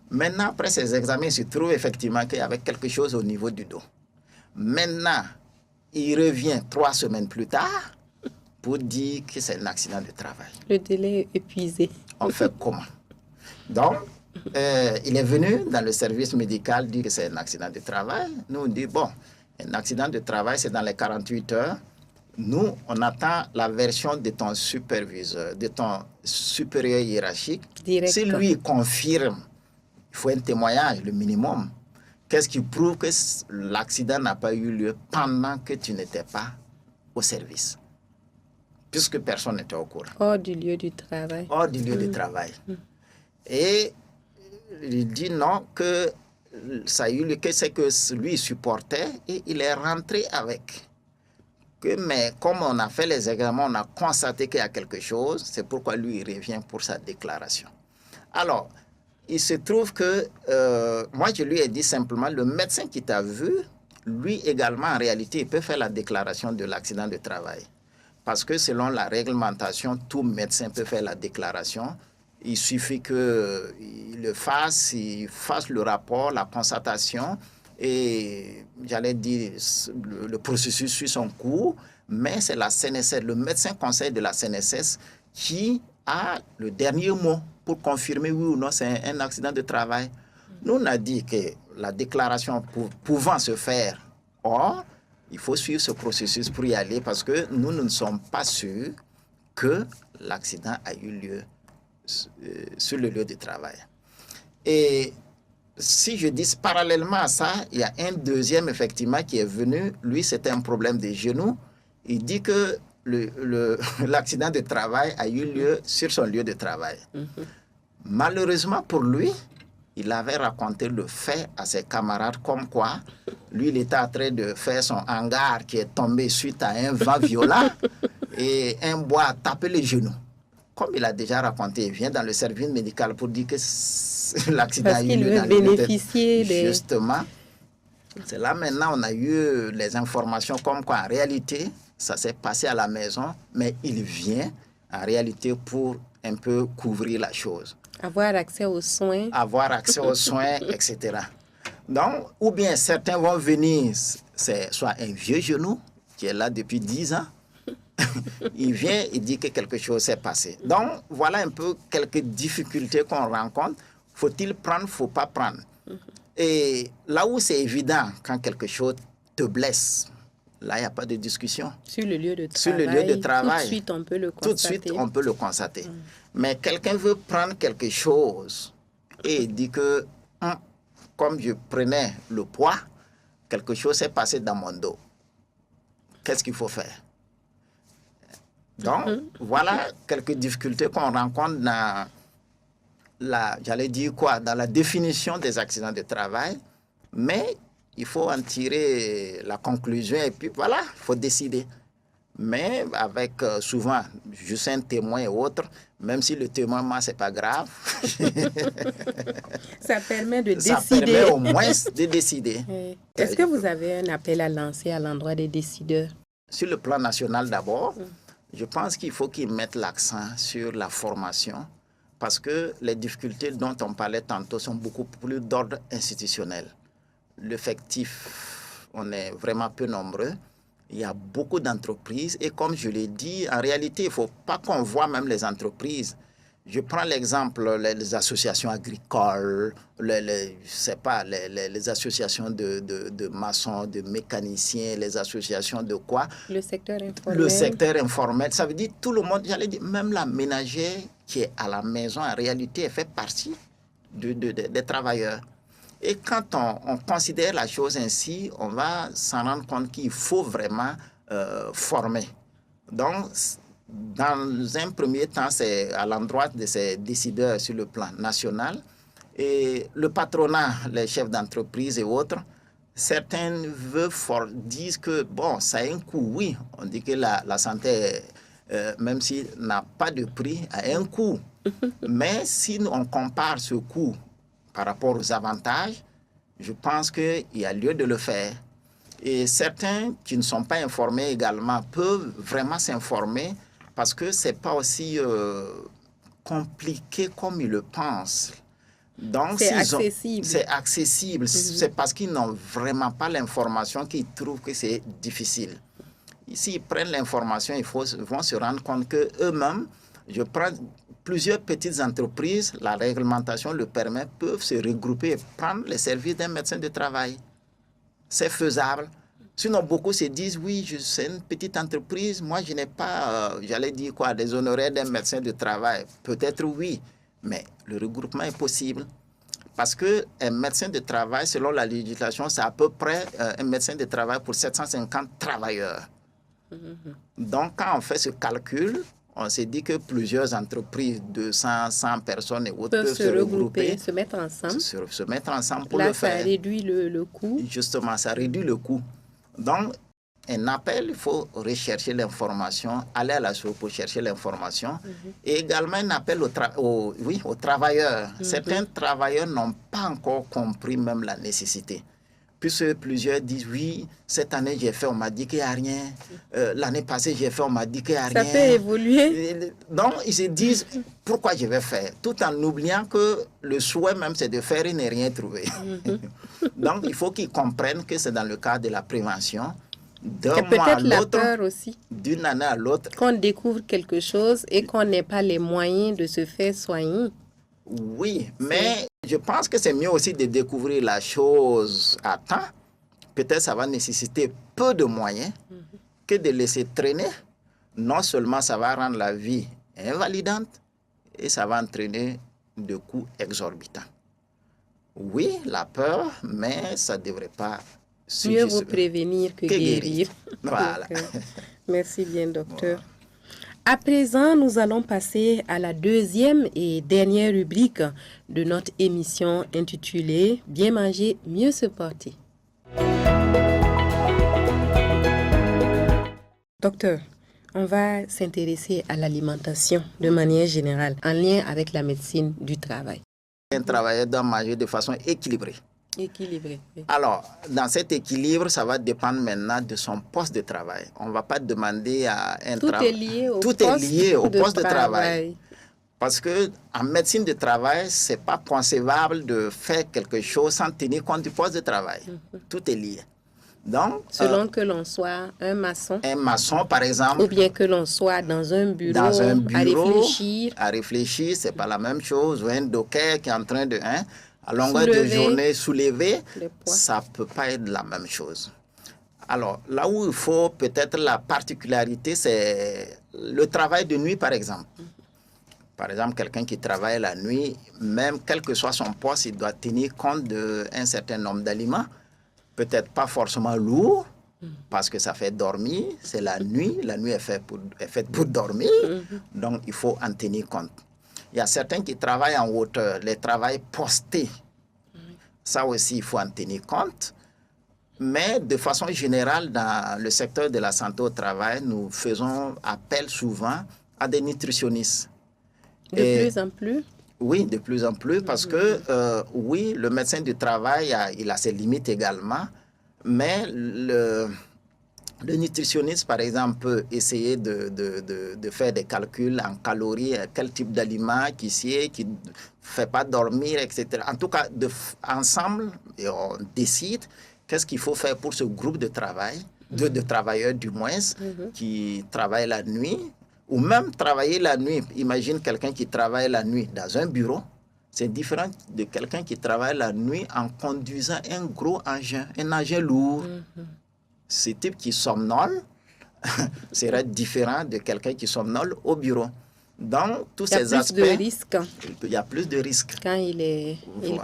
Maintenant, après ces examens, il se trouve effectivement qu'il y avait quelque chose au niveau du dos. Maintenant, il revient 3 semaines plus tard pour dire que c'est un accident de travail. Le délai est épuisé. On fait comment? Donc, il est venu dans le service médical dire que c'est un accident de travail. Nous, on dit, bon, un accident de travail, c'est dans les 48 heures. Nous, on attend la version de ton superviseur, de ton supérieur hiérarchique. Direct. Si lui confirme, il faut un témoignage, le minimum. Qu'est-ce qui prouve que l'accident n'a pas eu lieu pendant que tu n'étais pas au service? Puisque personne n'était au courant. Hors du lieu du travail. Hors du lieu de travail. Et il dit non, que ça a eu lieu, que c'est que lui supportait et il est rentré avec. Mais comme on a fait les examens, on a constaté qu'il y a quelque chose, c'est pourquoi lui il revient pour sa déclaration. Alors, il se trouve que, moi je lui ai dit simplement, le médecin qui t'a vu, lui également en réalité, il peut faire la déclaration de l'accident de travail. Parce que selon la réglementation, tout médecin peut faire la déclaration. Il suffit qu'il le fasse, il fasse le rapport, la constatation, et j'allais dire, le processus suit son cours, mais c'est la CNSS, le médecin conseil de la CNSS qui a le dernier mot pour confirmer oui ou non c'est un accident de travail. Nous, on a dit que la déclaration pouvant se faire, or, il faut suivre ce processus pour y aller parce que nous ne sommes pas sûrs que l'accident a eu lieu sur le lieu de travail. Et si je dis parallèlement à ça, il y a un deuxième effectivement qui est venu. Lui, c'était un problème des genoux. Il dit que l'accident de travail a eu lieu sur son lieu de travail. Malheureusement pour lui, il avait raconté le fait à ses camarades comme quoi, lui, il était en train de faire son hangar qui est tombé suite à un vent violent et un bois a tapé les genoux. Comme il a déjà raconté, il vient dans le service médical pour dire que l'accident a eu lieu dans bénéficier des... Justement, c'est là maintenant on a eu les informations comme quoi en réalité, ça s'est passé à la maison, mais il vient en réalité pour un peu couvrir la chose. Avoir accès aux soins. Avoir accès aux soins, etc. Donc, ou bien certains vont venir, c'est soit un vieux genou qui est là depuis 10 ans, il vient, il dit que quelque chose s'est passé. Donc, voilà un peu quelques difficultés qu'on rencontre. Faut-il prendre, faut pas prendre. Et là où c'est évident, quand quelque chose te blesse, là, il n'y a pas de discussion. Sur le lieu de travail. Sur le lieu de travail. Tout de suite, on peut le constater. Tout de suite, on peut le constater. Mais quelqu'un veut prendre quelque chose et il dit que, comme je prenais le poids, quelque chose s'est passé dans mon dos. Qu'est-ce qu'il faut faire? Donc, voilà quelques difficultés qu'on rencontre dans dans la définition des accidents de travail. Mais il faut en tirer la conclusion et puis voilà, il faut décider. Mais avec souvent juste un témoin et autres, même si le témoin, moi, c'est pas grave. Ça permet de Ça décider. permet au moins de décider. Oui. Est-ce que vous avez un appel à lancer à l'endroit des décideurs? Sur le plan national d'abord, je pense qu'il faut qu'ils mettent l'accent sur la formation parce que les difficultés dont on parlait tantôt sont beaucoup plus d'ordre institutionnel. L'effectif, on est vraiment peu nombreux. Il y a beaucoup d'entreprises et comme je l'ai dit, en réalité, il ne faut pas qu'on voit même les entreprises. Je prends l'exemple les associations agricoles, je sais pas, les associations de maçons, de mécaniciens, les associations de quoi? Le secteur informel. Le secteur informel, ça veut dire tout le monde, j'allais dire, même la ménagère qui est à la maison, en réalité, elle fait partie des travailleurs. Et quand on considère la chose ainsi, on va s'en rendre compte qu'il faut vraiment former. Donc, dans un premier temps, c'est à l'endroit de ces décideurs sur le plan national. Et le patronat, les chefs d'entreprise et autres, certains disent que, bon, ça a un coût. Oui, on dit que la santé, même s'il n'a pas de prix, a un coût. Mais si on compare ce coût par rapport aux avantages, je pense qu'il y a lieu de le faire. Et certains qui ne sont pas informés également peuvent vraiment s'informer parce que ce n'est pas aussi compliqué comme ils le pensent. Donc, c'est accessible. C'est accessible. C'est parce qu'ils n'ont vraiment pas l'information qu'ils trouvent que c'est difficile. S'ils prennent l'information, ils vont se rendre compte qu'eux-mêmes, je prends plusieurs petites entreprises, la réglementation le permet, peuvent se regrouper et prendre les services d'un médecin de travail. C'est faisable. Sinon, beaucoup se disent, oui, c'est une petite entreprise, moi, je n'ai pas, j'allais dire quoi, des honoraires d'un médecin de travail. Peut-être oui, mais le regroupement est possible. Parce qu'un médecin de travail, selon la législation, c'est à peu près un médecin de travail pour 750 travailleurs. Donc, quand on fait ce calcul, on s'est dit que plusieurs entreprises de 100 personnes et autres peuvent se regrouper, se mettre ensemble. Se mettre ensemble pour là, le faire. Ça réduit le coût. Justement, ça réduit le coût. Donc, un appel, il faut rechercher l'information, aller à la source pour chercher l'information. Et également un appel aux travailleurs. Certains travailleurs n'ont pas encore compris même la nécessité. Puisque plusieurs disent, oui, cette année j'ai fait, on m'a dit qu'il n'y a rien. L'année passée j'ai fait, on m'a dit qu'il n'y a rien. Ça peut évoluer. Donc, ils se disent, pourquoi je vais faire? Tout en oubliant que le souhait même, c'est de faire et ne rien trouver. Donc, il faut qu'ils comprennent que c'est dans le cadre de la prévention. D'un mois à l'autre, d'une année à l'autre. Qu'on découvre quelque chose et qu'on n'ait pas les moyens de se faire soigner. Oui, mais je pense que c'est mieux aussi de découvrir la chose à temps. Peut-être ça va nécessiter peu de moyens que de laisser traîner. Non seulement ça va rendre la vie invalidante et ça va entraîner de coûts exorbitants. Oui, la peur, mais ça ne devrait pas mieux vaut prévenir que guérir. Voilà. Merci bien, docteur. À présent, nous allons passer à la deuxième et dernière rubrique de notre émission intitulée « Bien manger, mieux se porter ». Docteur, on va s'intéresser à l'alimentation de manière générale en lien avec la médecine du travail. Un travailleur doit manger de façon équilibrée. Équilibré. Oui. Alors, dans cet équilibre, ça va dépendre maintenant de son poste de travail. On ne va pas demander à un travail. Tout est lié au poste de travail. Parce qu'en médecine de travail, ce n'est pas concevable de faire quelque chose sans tenir compte du poste de travail. Tout est lié. Donc, selon que l'on soit un maçon. Un maçon, par exemple. Ou bien que l'on soit dans un bureau à réfléchir. Ce n'est pas la même chose. Ou un docker qui est en train de... à longueur de journée, soulever, ça ne peut pas être la même chose. Alors, là où il faut peut-être la particularité, c'est le travail de nuit, par exemple. Par exemple, quelqu'un qui travaille la nuit, même quel que soit son poste, il doit tenir compte d'un certain nombre d'aliments. Peut-être pas forcément lourd, parce que ça fait dormir. C'est la nuit est faite pour dormir. Donc, il faut en tenir compte. Il y a certains qui travaillent en hauteur, les travails postés. Ça aussi, il faut en tenir compte. Mais de façon générale, dans le secteur de la santé au travail, nous faisons appel souvent à des nutritionnistes. De plus en plus? Oui, de plus en plus, parce que oui, le médecin du travail, il a ses limites également, mais le nutritionniste, par exemple, peut essayer de faire des calculs en calories, quel type d'aliment qui ne fait pas dormir, etc. En tout cas, ensemble, on décide qu'est-ce qu'il faut faire pour ce groupe de travail, de travailleurs du moins, qui travaillent la nuit, ou même travailler la nuit. Imagine quelqu'un qui travaille la nuit dans un bureau. C'est différent de quelqu'un qui travaille la nuit en conduisant un gros engin, un engin lourd. Ce type qui somnole serait différent de quelqu'un qui somnole au bureau. Donc, tous ces aspects... Il y a plus de risques. Quand il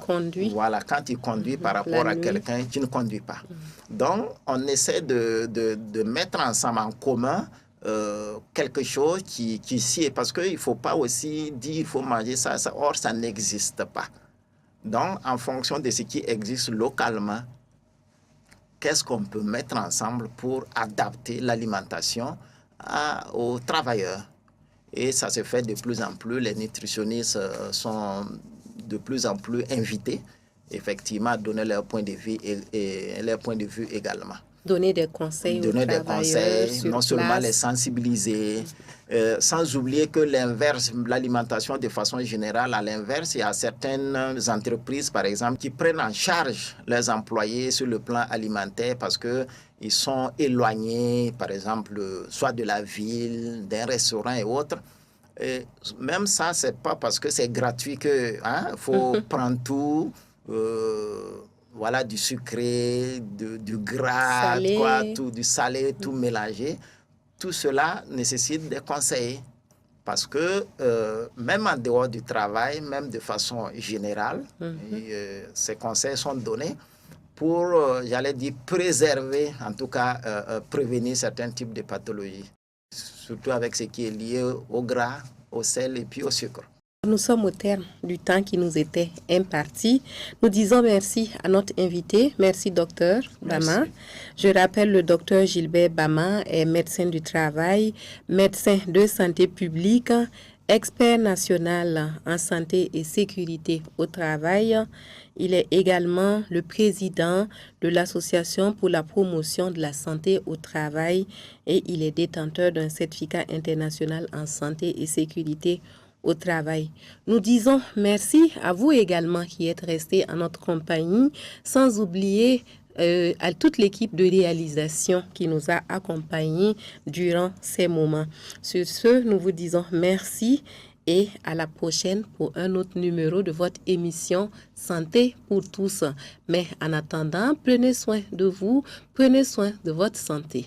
conduit. Voilà, quand il conduit par rapport à quelqu'un qui ne conduit pas. Donc, on essaie de mettre ensemble en commun quelque chose qui est... Parce qu'il ne faut pas aussi dire il faut manger ça. Or, ça n'existe pas. Donc, en fonction de ce qui existe localement, qu'est-ce qu'on peut mettre ensemble pour adapter l'alimentation aux travailleurs. Et ça se fait de plus en plus. Les nutritionnistes sont de plus en plus invités, effectivement, à donner leur point de vue et leur point de vue également. Donner des conseils aux travailleurs. Donner des conseils, non seulement les sensibiliser, sans oublier que l'inverse, l'alimentation de façon générale, à l'inverse, il y a certaines entreprises, par exemple, qui prennent en charge leurs employés sur le plan alimentaire parce qu'ils sont éloignés, par exemple, soit de la ville, d'un restaurant et autres. Et même ça, c'est pas parce que c'est gratuit qu'il faut prendre tout. Voilà, du sucré, du gras, salé. Du salé, tout mélangé. Tout cela nécessite des conseils. Parce que même en dehors du travail, même de façon générale, ces conseils sont donnés pour, j'allais dire, préserver, en tout cas, prévenir certains types de pathologies. Surtout avec ce qui est lié au gras, au sel et puis au sucre. Nous sommes au terme du temps qui nous était imparti. Nous disons merci à notre invité. Merci, docteur Bama. Je rappelle, le docteur Gilbert Bama est médecin du travail, médecin de santé publique, expert national en santé et sécurité au travail. Il est également le président de l'Association pour la promotion de la santé au travail et il est détenteur d'un certificat international en santé et sécurité au travail. Nous disons merci à vous également qui êtes restés en notre compagnie, sans oublier à toute l'équipe de réalisation qui nous a accompagnés durant ces moments. Sur ce, nous vous disons merci et à la prochaine pour un autre numéro de votre émission Santé pour tous. Mais en attendant, prenez soin de vous, prenez soin de votre santé.